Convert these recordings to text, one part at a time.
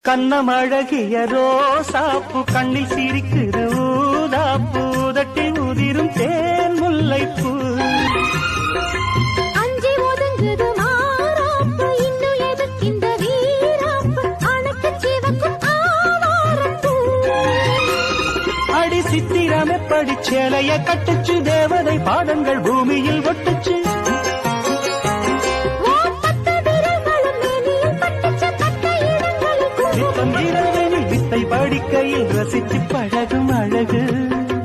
கண்ணமழகிய ரோசாப்பு கண்ணில் சிரிக்குது ஊதாப்பு உதட்டில் உதிரும் தேன் முல்லைப்பூ அஞ்சி ஒதுங்குது மாறாப்பு இன்னும் எதுக்கிந்த வீராப்பு அணைக்கு சிவக்கும் ஆவாரப்பூ அடி சித்திரமே படிச்சேலைய கட்டுச்சு தேவதை பாதங்கள் பூமியில் ஒட்டுச்சு படிக்கையில் ரசித்து பழகும் அழகு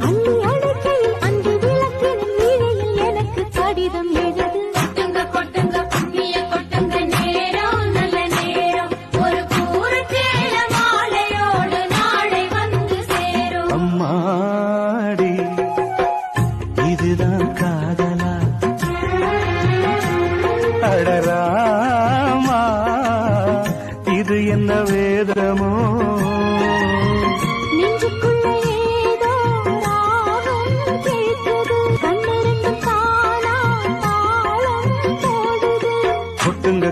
அள்ளி அடைக்கையில் அன்று விளக்கின் நீரையில் எனக்கு கடிதம் எழுது கொட்டுங்க கொட்டுங்க புண்ணிய கொட்டுங்க நேரம் நல்ல நேரம் ஒரு கூறுச்சேல மாலையோடு நாளை வந்து சேரும் அம்மாடி இதுதான் காதலா அடராமா இது என்ன வேதமோ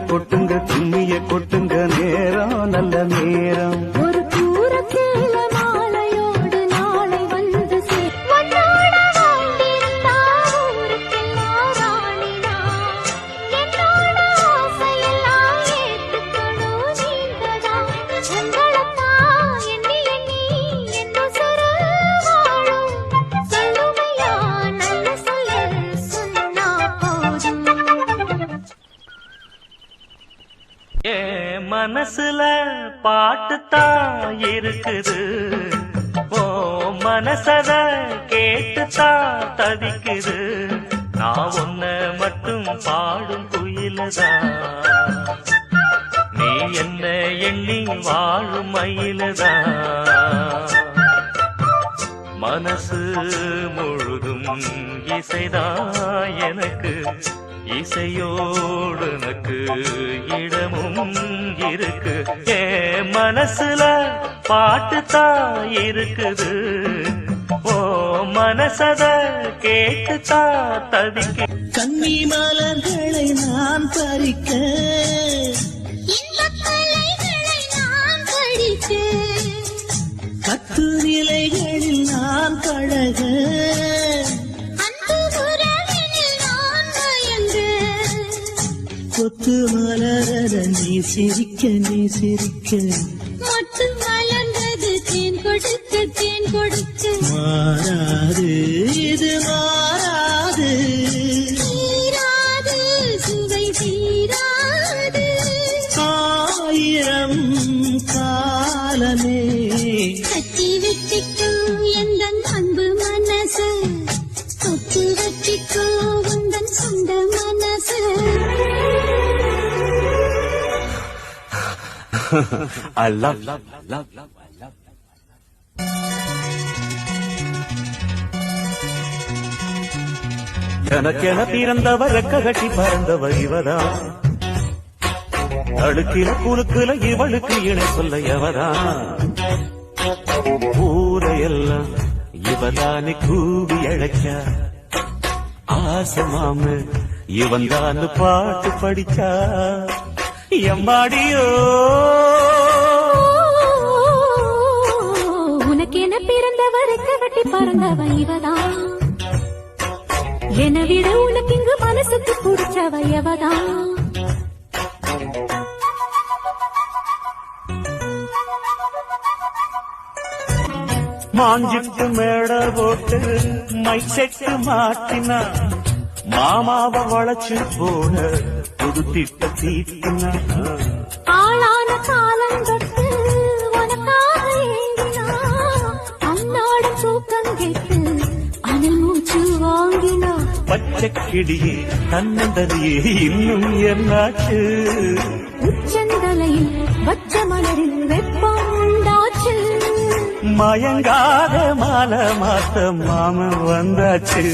கொட்டுங்க கும்மிய கொட்டுங்க நேரம் நல்ல நேரம் ஒரு கூறச்சேல மாலையோடு நாளை வந்து மனசுல பாட்டுத்தான் இருக்குது ஓ மனசத கேட்டுத்தான் தவிக்குது நான் ஒன்ன மட்டும் பாடும் குயிலதான் நீ என்ன எண்ணி வாழும் மயிலதான் மனசு முழுதும் இசைதான் எனக்கு இசையோடு எனக்கு இடமும் இருக்கு ஏ மனசுல பாட்டுத்தான் இருக்குது ஓ மனசத கேட்டுத்தான் தவிக்க கன்னி மலர்களை நான் பறிக்க நான் படிக்க கத்து நிலைகளில் நான் பழக கொத்து மலர நீ சிரிக்க நீ சிரிக்க மொட்டு மலர்ந்தது தேன் கொடுக்க தேன் கொடுக்க மாறாது இது மாறாது தீராது சுவை தீராது ஆயிரம் காலமே கட்டி வெட்டிக்கும் எந்த அன்பு மனசு தொட்டு வெட்டிக்கோ உந்தன் சொந்த மனசு I love. எனக்கென பிறந்தவ ரெக்க கட்டி பறந்தவ இவதா அழுக்கில குலுக்குல இவளுக்கு இணை சொல்ல எவதா ஊரையெல்லாம் இவதானே கூவி அழைச்ச ஆசமாம இவன் தான் பாட்டு படிச்சா எம்மாடியோ உனக்கென பிறந்தவருக்கு கட்டி பறந்தவ இவதான் என விட உனக்கு இங்கு மனசுக்கு பிடிச்சவ எவதான் மாஞ்சிட்டு மேட போட்டு மைசெட்டு மாட்டினா மாமாவ வளைச்சு போன புது திட்ட தீட்டினா ஆளான காலம் தொட்டு உனக்காக ஏங்கினா அன்னாட தூக்கம் கேட்டு அனல் மூச்சு வாங்கினா பச்சை கிடியே தன்னந்தனியே இன்னும் என்னாச்சு உச்சந்தலையில் வச்ச மலரில் வெப்பம் உண்டாச்சு மயங்காத மாலை மாத்த மாமன் வந்தாச்சு